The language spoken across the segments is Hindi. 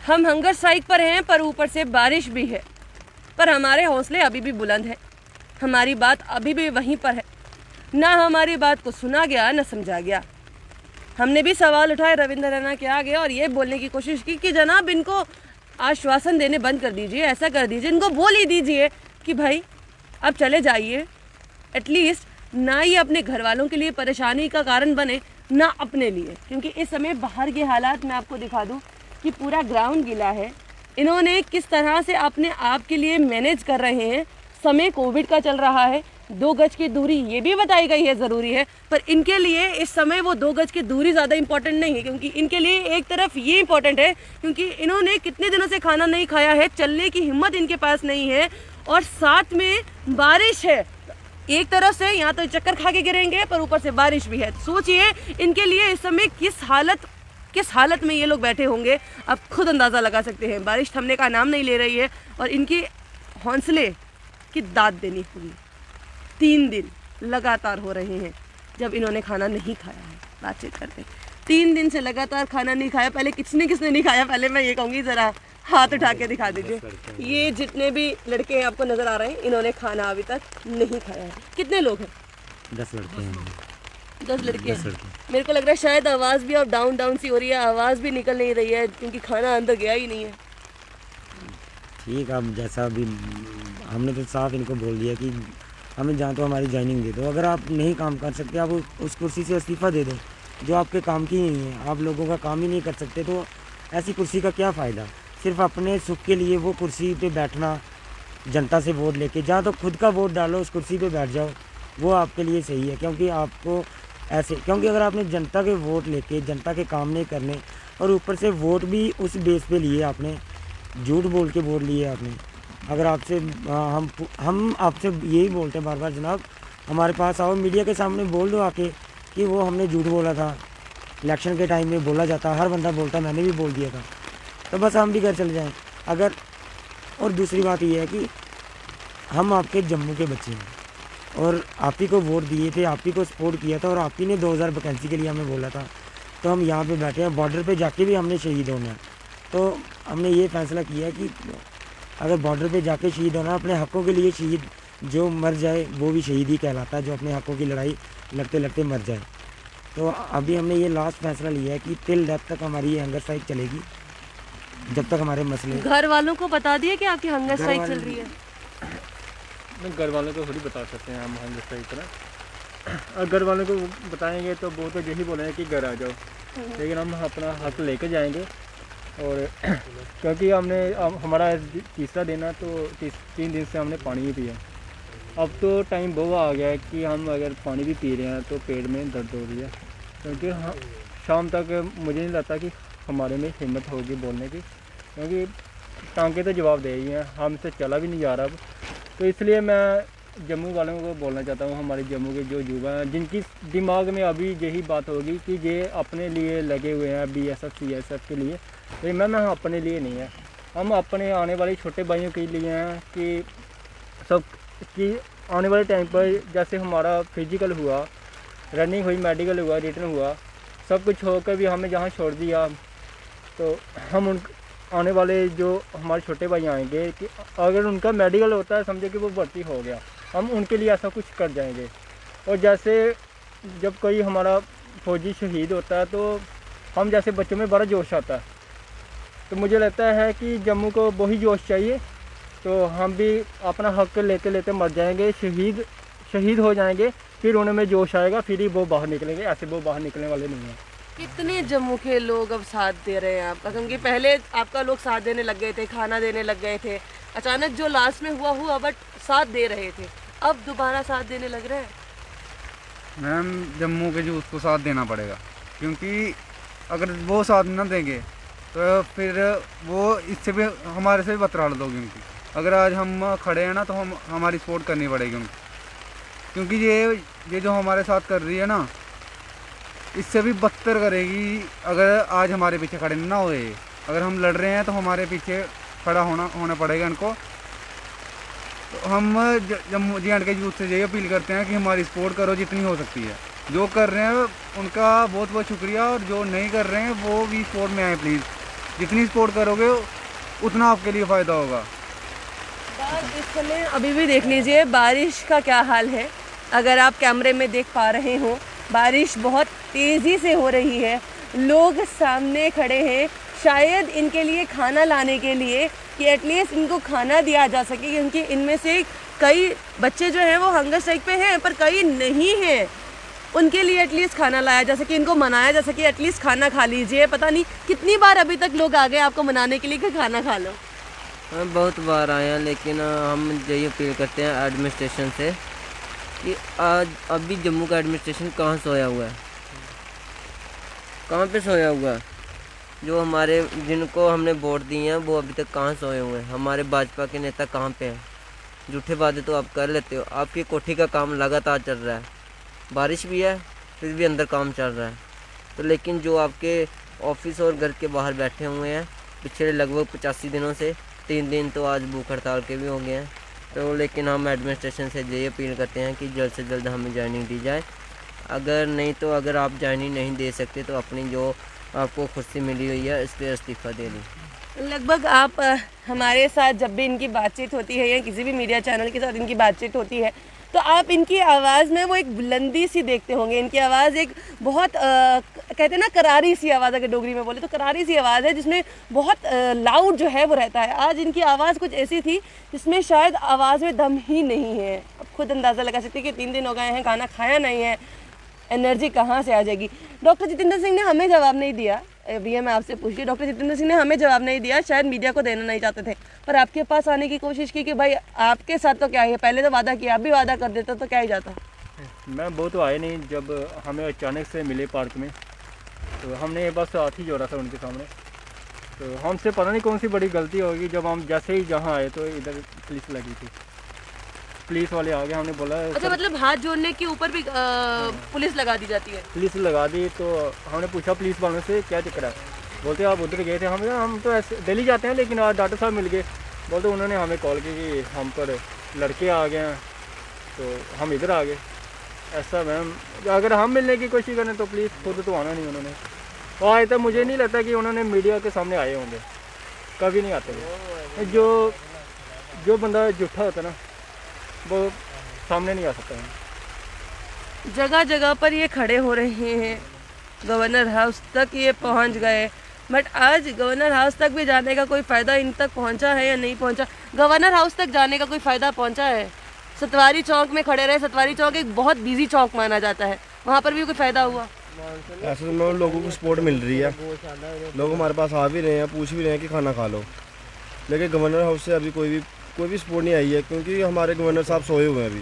हम हंगर स्ट्राइक पर हैं, पर ऊपर से बारिश भी है, पर हमारे हौसले अभी भी बुलंद हैं। हमारी बात अभी भी वहीं पर है, ना हमारी बात को सुना गया न समझा गया। हमने भी सवाल उठाए रविंद्र रैना के आगे और ये बोलने की कोशिश की कि जनाब इनको आश्वासन देने बंद कर दीजिए, ऐसा कर दीजिए, इनको बोल ही दीजिए कि भाई अब चले जाइए। एटलीस्ट ना ये अपने घर वालों के लिए परेशानी का कारण बने, ना अपने लिए, क्योंकि इस समय बाहर के हालात मैं आपको दिखा दूं कि पूरा ग्राउंड गीला है। इन्होंने किस तरह से अपने आप के लिए मैनेज कर रहे हैं। समय कोविड का चल रहा है, 2 गज की दूरी ये भी बताई गई है ज़रूरी है, पर इनके लिए इस समय वो 2 गज की दूरी ज़्यादा इंपॉर्टेंट नहीं है, क्योंकि इनके लिए एक तरफ ये इंपॉर्टेंट है क्योंकि इन्होंने कितने दिनों से खाना नहीं खाया है, चलने की हिम्मत इनके पास नहीं है, और साथ में बारिश है। एक तरफ से यहाँ तो चक्कर खा के गिरेंगे, पर ऊपर से बारिश भी है। सोचिए इनके लिए इस समय किस हालत में ये लोग बैठे होंगे, आप खुद अंदाज़ा लगा सकते हैं। बारिश थमने का नाम नहीं ले रही है और इनके हौसले की दाद देनी होगी। 3 दिन लगातार हो रहे हैं जब इन्होंने खाना नहीं खाया है। बातचीत करते 3 दिन से लगातार खाना नहीं खाया। पहले किसने नहीं खाया, पहले मैं ये कहूँगी ज़रा हाथ उठा के दिखा दीजिए। ये जितने भी लड़के हैं आपको नज़र आ रहे हैं, इन्होंने खाना अभी तक नहीं खाया है। कितने लोग हैं? 10 लड़के हैं। 10 लड़के हैं। मेरे को लग रहा है शायद आवाज़ भी अब डाउन सी हो रही है, आवाज़ भी निकल नहीं रही है क्योंकि खाना अंदर गया ही नहीं है। ठीक, अब जैसा भी हमने तो साफ इनको बोल दिया कि हमें जहाँ तो हमारी ज्वाइनिंग दे दो। अगर आप नहीं काम कर सकते, आप उस कुर्सी से इस्तीफ़ा दे दो जो आपके काम की नहीं है। आप लोगों का काम ही नहीं कर सकते तो ऐसी कुर्सी का क्या फ़ायदा। सिर्फ अपने सुख के लिए वो कुर्सी पे बैठना, जनता से वोट लेके, जहाँ तो खुद का वोट डालो उस कुर्सी पे बैठ जाओ, वो आपके लिए सही है। क्योंकि आपको ऐसे, क्योंकि अगर आपने जनता के वोट लेके जनता के काम नहीं करने और ऊपर से वोट भी उस बेस पे लिए, आपने झूठ बोल के वोट लिए आपने। अगर आपसे हम आपसे यही बोलते हैं बार बार, जनाब हमारे पास आओ, मीडिया के सामने बोल दो आके कि वो हमने झूठ बोला था। इलेक्शन के टाइम में बोला जाता, हर बंदा बोलता, मैंने भी बोल दिया था, तो बस हम भी घर चले जाएं। अगर, और दूसरी बात ये है कि हम आपके जम्मू के बच्चे हैं और आप ही को वोट दिए थे, आप ही को सपोर्ट किया था और आप ही ने 2000 वैकेंसी के लिए हमें बोला था। तो हम यहाँ पे बैठे हैं, बॉर्डर पे जाके भी हमने शहीद होना है। तो हमने ये फैसला किया कि अगर बॉर्डर पे जाके शहीद होना, अपने हक़ों के लिए शहीद, जो मर जाए वो भी शहीद ही कहलाता है, जो अपने हक़ों की लड़ाई लड़ते लड़ते मर जाए। तो अभी हमने ये लास्ट फैसला लिया है कि टिल डेथ तक हमारी ये हंगर स्ट्राइक चलेगी, जब तक हमारे मसले। घर वालों को बता दिए कि आपकी हंगर स्ट्राइक चल रही है? घर वालों को थोड़ी बता सकते हैं हम हंगर स्ट्राइक पर। और घर वालों को बताएंगे तो वो तो यही बोलेंगे कि घर आ जाओ, लेकिन हम अपना हक लेकर जाएंगे। और क्योंकि हमारा तीसरा दिन है, तो 3 दिन से हमने पानी ही पिया। अब तो टाइम वो आ गया है कि हम अगर पानी भी पी रहे हैं तो पेट में दर्द हो रही है, क्योंकि शाम तक मुझे नहीं लगता कि हमारे में हिम्मत होगी बोलने की, क्योंकि टांके तो जवाब दे ही हैं, हमसे चला भी नहीं जा रहा अब। तो इसलिए मैं जम्मू वालों को बोलना चाहता हूँ, हमारे जम्मू के जो युवा हैं जिनकी दिमाग में अभी यही बात होगी कि ये अपने लिए लगे हुए हैं BSF CSF के लिए, लेकिन मैम अपने लिए नहीं है। हम अपने आने वाले छोटे भाइयों के लिए हैं कि सब कि आने वाले टाइम पर जैसे हमारा फिजिकल हुआ, रनिंग हुई, मेडिकल हुआ, रिटर्न हुआ, सब कुछ होकर भी हमें जहाँ छोड़ दिया, तो हम उन आने वाले जो हमारे छोटे भाई आएंगे कि अगर उनका मेडिकल होता है, समझे कि वो भर्ती हो गया, हम उनके लिए ऐसा कुछ कर जाएंगे। और जैसे जब कोई हमारा फौजी शहीद होता है तो हम जैसे बच्चों में बड़ा जोश आता है, तो मुझे लगता है कि जम्मू को वही जोश चाहिए। तो हम भी अपना हक लेते लेते मर जाएंगे, शहीद हो जाएंगे, फिर उनमें जोश आएगा, फिर ही वो बाहर निकलेंगे। ऐसे वो बाहर निकलने वाले नहीं हैं। कितने जम्मू के लोग अब साथ दे रहे हैं आपका? क्योंकि पहले आपका लोग साथ देने लग गए थे, खाना देने लग गए थे, अचानक जो लास्ट में हुआ बट साथ दे रहे थे, अब दोबारा साथ देने लग रहे हैं। मैम जम्मू के यूथ को साथ देना पड़ेगा, क्योंकि अगर वो साथ न देंगे तो फिर वो इससे भी हमारे से भी बतराड़ दोगे उनकी। अगर आज हम खड़े हैं ना तो हमारी सपोर्ट करनी पड़ेगी उनको, क्योंकि ये जो हमारे साथ कर रही है ना, इससे भी बदतर करेगी अगर आज हमारे पीछे खड़े ना हुए। अगर हम लड़ रहे हैं तो हमारे पीछे खड़ा होना पड़ेगा इनको। तो हम जम्मू जी एंड के यूथ से यही अपील करते हैं कि हमारी सपोर्ट करो जितनी हो सकती है। जो कर रहे हैं उनका बहुत बहुत शुक्रिया, और जो नहीं कर रहे हैं वो भी सपोर्ट में आए प्लीज़। जितनी सपोर्ट करोगे उतना आपके लिए फ़ायदा होगा। इस समय अभी भी देख लीजिए बारिश का क्या हाल है। अगर आप कैमरे में देख पा रहे हो, बारिश बहुत तेज़ी से हो रही है। लोग सामने खड़े हैं, शायद इनके लिए खाना लाने के लिए कि एटलीस्ट इनको खाना दिया जा सके, क्योंकि इनमें से कई बच्चे जो हैं वो हंगर स्ट्राइक पे हैं, पर कई नहीं हैं। उनके लिए एटलीस्ट खाना लाया जा सके, इनको मनाया जा सके, एटलीस्ट खाना खा लीजिए। पता नहीं कितनी बार अभी तक लोग आ गए आपको मनाने के लिए कि खाना खा लो। हम बहुत बार आए हैं, लेकिन हम यही अपील करते हैं एडमिनिस्ट्रेशन से कि आज अभी जम्मू का एडमिनिस्ट्रेशन कहाँ सोया हुआ है, कहाँ पे सोया हुआ है। जो हमारे जिनको हमने वोट दिए हैं वो अभी तक कहाँ सोए हुए हैं। हमारे भाजपा के नेता कहाँ पे हैं। झूठे वादे तो आप कर लेते हो। आपकी कोठी का काम लगातार चल रहा है, बारिश भी है फिर भी अंदर काम चल रहा है। तो लेकिन जो आपके ऑफिस और घर के बाहर बैठे हुए हैं पिछले लगभग 85 दिनों से, 3 दिन तो आज भूख हड़ताल के भी हो गए हैं। तो लेकिन हम एडमिनिस्ट्रेशन से यही अपील करते हैं कि जल्द से जल्द हमें ज्वाइनिंग दी जाए। अगर नहीं तो अगर आप ज्वाइनिंग नहीं दे सकते तो अपनी जो आपको कुर्सी मिली हुई है इस पर इस्तीफ़ा दे दें। लगभग आप हमारे साथ जब भी इनकी बातचीत होती है या किसी भी मीडिया चैनल के साथ इनकी बातचीत होती है तो आप इनकी आवाज़ में वो एक बुलंदी सी देखते होंगे। इनकी आवाज़ एक बहुत कहते हैं ना करारी सी आवाज़, अगर डोगरी में बोले तो करारी सी आवाज़ है जिसमें बहुत लाउड जो है वो रहता है। आज इनकी आवाज़ कुछ ऐसी थी जिसमें शायद आवाज़ में दम ही नहीं है। अब खुद अंदाज़ा लगा सकते हैं कि 3 दिन हो गए हैं, खाना खाया नहीं है, एनर्जी कहाँ से आ जाएगी। डॉक्टर जितेंद्र सिंह ने हमें जवाब नहीं दिया। भैया मैं आपसे पूछिए, डॉक्टर जितेंद्र सिंह ने हमें जवाब नहीं दिया, शायद मीडिया को देना नहीं चाहते थे, पर आपके पास आने की कोशिश की कि भाई आपके साथ तो क्या है, पहले तो वादा किया, आप भी वादा कर देते तो क्या ही जाता। मैं वो तो आए नहीं, जब हमें अचानक से मिले पार्क में तो हमने ये बस हाथ ही जोड़ा था उनके सामने। तो हमसे पता नहीं कौन सी बड़ी गलती होगी, जब हम जैसे ही जहाँ आए तो इधर पुलिस लगी थी, पुलिस वाले आ गए। हमने बोला अच्छा, मतलब हाथ जोड़ने के ऊपर भी पुलिस लगा दी जाती है? पुलिस लगा दी। तो हमने पूछा पुलिस वालों से क्या चक्कर है, बोलते आप उधर गए थे। हम तो ऐसे दिल्ली जाते हैं, लेकिन आज डॉक्टर साहब मिल गए। बोलते उन्होंने हमें कॉल की कि हम पर लड़के आ गए हैं तो हम इधर आ गए। ऐसा मैम, अगर हम मिलने की कोशिश करें तो प्लीज़ खुद तो आना नहीं उन्होंने। और आज तक मुझे नहीं लगता कि उन्होंने मीडिया के सामने आए होंगे, कभी नहीं आते। जो बंदा झूठा होता ना वो सामने नहीं आ सकता है। जगह जगह पर ये खड़े हो रहे हैं, गवर्नर हाउस तक ये पहुंच गए, बट आज गवर्नर हाउस तक भी जाने का कोई फ़ायदा इन तक पहुंचा है या नहीं पहुंचा? गवर्नर हाउस तक जाने का कोई फ़ायदा पहुंचा है? सतवारी चौक में खड़े रहे। सतवारी चौक एक बहुत बिजी चौक माना जाता है, वहाँ पर भी कोई फ़ायदा हुआ? ऐसे तो लोगों को सपोर्ट मिल रही है, लोग हमारे पास आ भी रहे हैं, पूछ भी रहे हैं कि खाना खा लो, लेकिन गवर्नर हाउस से अभी कोई भी सपोर्ट नहीं आई है, क्योंकि हमारे गवर्नर साहब सोए हुए हैं। अभी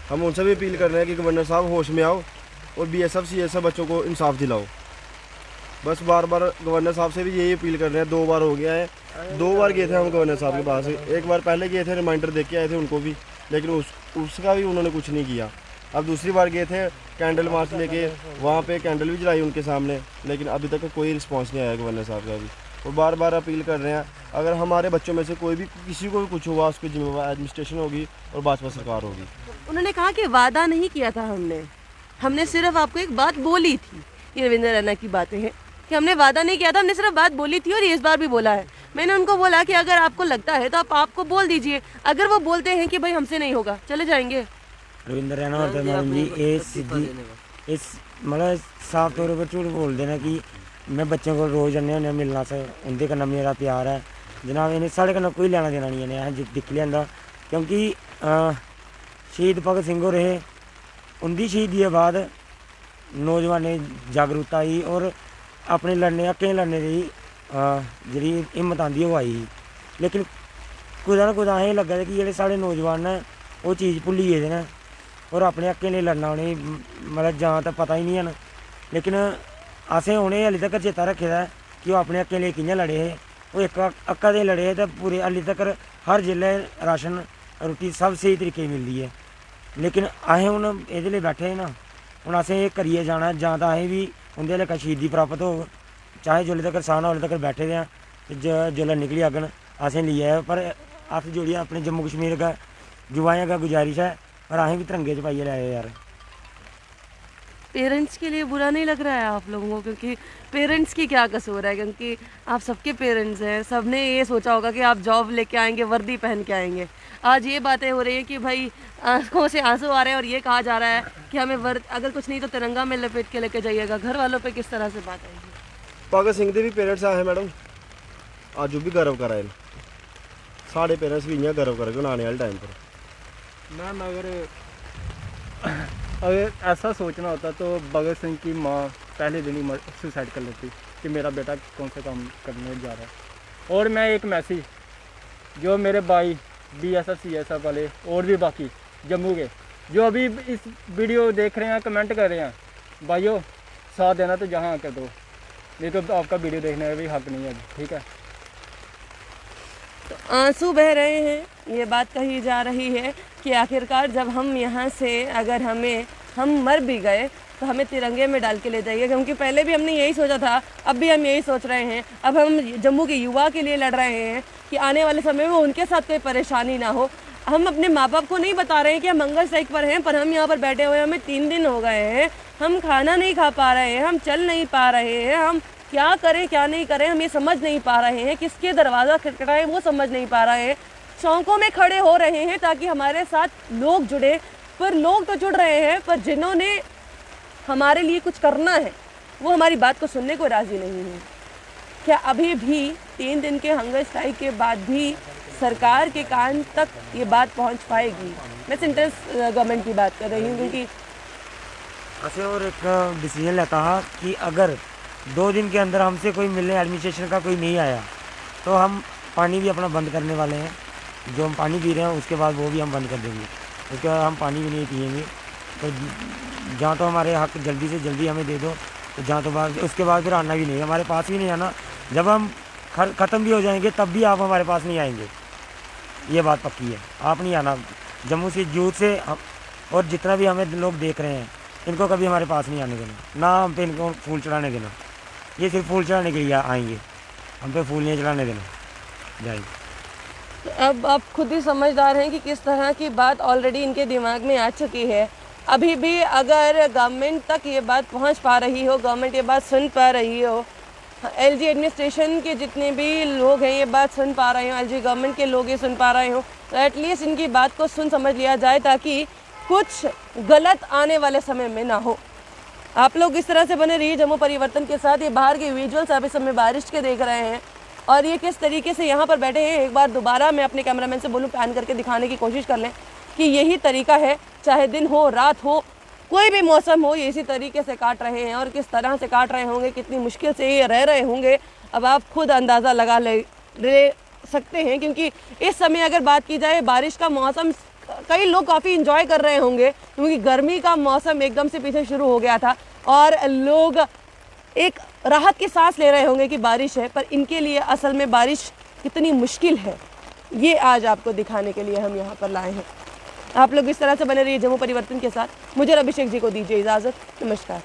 हम उनसे भी अपील कर रहे हैं कि गवर्नर साहब होश में आओ और BSF CSF बच्चों को इंसाफ दिलाओ। बस बार बार गवर्नर साहब से भी यही अपील कर रहे हैं। 2 बार हो गया है, 2 बार गए थे हम गवर्नर साहब के पास। एक बार पहले गए थे, रिमाइंडर दे के आए थे उनको भी, लेकिन उसका भी उन्होंने कुछ नहीं किया। अब दूसरी बार गए थे कैंडल मार्च लेके, वहाँ पे कैंडल भी जलाई उनके सामने, लेकिन अभी तक कोई रिस्पांस नहीं आया गवर्नर साहब का भी। और बार बार अपील कर रहे हैं, अगर हमारे बच्चों में से कोई भी किसी को भी कुछ हुआ उसकी जिम्मेवार एडमिनिस्ट्रेशन होगी और भाजपा सरकार होगी। उन्होंने कहा कि वादा नहीं किया था हमने सिर्फ आपको एक बात बोली थी। ये रविंद्र रैना की बातें हैं कि हमने वादा नहीं किया था, हमने सिर्फ बात बोली थी, और ये इस बार भी बोला है। मैंने उनको बोला कि अगर आपको लगता है तो आप आपको बोल दीजिए। अगर वो बोलते हैं कि भाई हमसे नहीं होगा, चले जाएंगे। रविंद्र रैना होता है मैडम जी, इस मतलब साफ तौर पर झूठ बोल देना कि मैं बच्चों को रोज़ जन्ने होने मिलना से उनके कन्नै मेरा प्यार है जनाब। इन्हें साढ़े कन्नै कोई लैना देना नहीं है, असें दिक्ख लियांदा, क्योंकि शहीद भगत सिंह होर हे, उंदी शहीदी दे बाद नौजवानें जागरूकता आई और अपने लड़ने हक्कें लड़ने दी जेह्ड़ी हिम्मत आंदी ओह् आई ही। लेकिन कुदै ना कुदै असें लग्गा दा कि जेह्ड़े साढ़े नौजवान न ओह् चीज़ भुल्ली गेदे न और अपने हक्कें लेई लड़ना उ'नेंगी मतलब जां ते पता ही नहीं हैन। लेकिन असें उ'नें हाली तक चेता रक्खे दा कि ओह् अपने हक्कें लेई कि'यां लड़े हे। ओह् इक हक्का दे लड़े हे ते पूरे हाली तक हर जिले राशन रुट्टी सब स्हेई तरीके मिलदी है। लेकिन असें हून एह्दे लेई बैठे ना, हून असें एह् करियै जाना, जां तां असें भी उं'दे लेखा शहीदी प्राप्त होग, चाहे जिसले तक साह् उसले तक बैठे दे आं, जिसलै निकली जाङन असें लेई आएओ। पर हत्थ जोड़ियै अपने जम्मू कश्मीर दा युवाएं दा गुजारिश है, पर असें भी तिरंगे च पाइयै लै आएओ यार। पेरेंट्स के लिए बुरा नहीं लग रहा है आप लोगों को? क्योंकि पेरेंट्स की क्या कसूर है, क्योंकि आप सबके पेरेंट्स हैं, सबने ये सोचा होगा कि आप जॉब लेके आएंगे, वर्दी पहन के आएंगे। आज ये बातें हो रही हैं कि भाई आंखों से आंसू आ रहे हैं और ये कहा जा रहा है कि हमें अगर कुछ नहीं तो तिरंगा में लपेट के लेके जाइएगा। घर वालों पे किस तरह से बात आएगी? भगत सिंह के भी पेरेंट्स आए हैं मैडम, अज भी गर्व करा इन साढ़े पेरेंट्स भी इ'यां गर्व करगे आने वाले टाइम पर। मैम अगर ऐसा सोचना होता तो भगत सिंह की माँ पहले दिन ही सुसाइड कर लेती कि मेरा बेटा कौन सा काम करने जा रहा है। और मैं एक मैसेज जो मेरे भाई BSF CSF वाले और भी बाकी जम्मू के जो अभी इस वीडियो देख रहे हैं, कमेंट कर रहे हैं, भाइयों साथ देना तो जहाँ आकर दो, नहीं तो आपका वीडियो देखने का भी हक नहीं है, ठीक है। तो आंसू बह रहे हैं, ये बात कही जा रही है कि आखिरकार जब हम यहाँ से अगर हम मर भी गए तो हमें तिरंगे में डाल के ले जाइए, क्योंकि पहले भी हमने यही सोचा था, अब भी हम यही सोच रहे हैं। अब हम जम्मू के युवा के लिए लड़ रहे हैं कि आने वाले समय में उनके साथ कोई परेशानी ना हो। हम अपने माँ बाप को नहीं बता रहे हैं कि हम मंगल स्ट्राइक पर हैं, पर हम यहाँ पर बैठे हुए हमें 3 दिन हो गए हैं, हम खाना नहीं खा पा रहे हैं, हम चल नहीं पा रहे हैं, हम क्या करें क्या नहीं करें हम ये समझ नहीं पा रहे हैं, किसके दरवाज़ा खटखटाएं वो समझ नहीं पा रहे हैं। चौकों में खड़े हो रहे हैं ताकि हमारे साथ लोग जुड़े, पर लोग तो जुड़ रहे हैं, पर जिन्होंने हमारे लिए कुछ करना है वो हमारी बात को सुनने को राज़ी नहीं है। क्या अभी भी 3 दिन के हंगर स्ट्राइक के बाद भी सरकार के कान तक ये बात पहुंच पाएगी? मैं सेंट्रल गवर्नमेंट की बात कर रही हूँ, क्योंकि ऐसे और एक डिसीजन लेता है कि अगर 2 दिन के अंदर हमसे कोई मिलने एडमिनिस्ट्रेशन का कोई नहीं आया तो हम पानी भी अपना बंद करने वाले हैं। जो हम पानी पी रहे हैं उसके बाद वो भी हम बंद कर देंगे, उसके बाद हम पानी भी नहीं पिएंगे। तो जहाँ तो हमारे हक जल्दी से जल्दी हमें दे दो, तो जहाँ तो बाद उसके बाद फिर आना भी नहीं, हमारे पास भी नहीं आना। जब हम ख़त्म भी हो जाएंगे तब भी आप हमारे पास नहीं आएंगे, ये बात पक्की है। आप नहीं आना, जम्मू से यूथ से और जितना भी हमें लोग देख रहे हैं इनको कभी हमारे पास नहीं आने देना, ना हम पे इनको फूल चढ़ाने देना। ये सिर्फ फूल चढ़ाने के लिए आएंगे, हम पे फूल नहीं चढ़ाने देना जाएंगे। अब आप खुद ही समझदार हैं कि किस तरह की बात ऑलरेडी इनके दिमाग में आ चुकी है। अभी भी अगर गवर्नमेंट तक ये बात पहुंच पा रही हो, गवर्नमेंट ये बात सुन पा रही हो, LG एडमिनिस्ट्रेशन के जितने भी लोग हैं ये बात सुन पा रहे हो, LG गवर्नमेंट के लोग ये सुन पा रहे हो, तो एटलीस्ट इनकी बात को सुन समझ लिया जाए ताकि कुछ गलत आने वाले समय में ना हो। आप लोग इस तरह से बने रहिए जम्मू परिवर्तन के साथ। ये बाहर के विजुअल्स आप इस समय बारिश के देख रहे हैं और ये किस तरीके से यहाँ पर बैठे हैं। एक बार दोबारा मैं अपने कैमरामैन से बोलूँ पैन करके दिखाने की कोशिश कर लें कि यही तरीका है, चाहे दिन हो रात हो कोई भी मौसम हो, ये इसी तरीके से काट रहे हैं। और किस तरह से काट रहे होंगे, कितनी मुश्किल से ये रह रहे होंगे, अब आप खुद अंदाज़ा लगा ले सकते हैं। क्योंकि इस समय अगर बात की जाए बारिश का मौसम, कई लोग काफ़ी इंजॉय कर रहे होंगे क्योंकि गर्मी का मौसम एकदम से पीछे शुरू हो गया था और लोग एक राहत की सांस ले रहे होंगे कि बारिश है। पर इनके लिए असल में बारिश कितनी मुश्किल है ये आज आपको दिखाने के लिए हम यहाँ पर लाए हैं। आप लोग इस तरह से बने रहिए जम्मू परिवर्तन के साथ। मुझे अभिषेक जी को दीजिए इजाज़त। नमस्कार।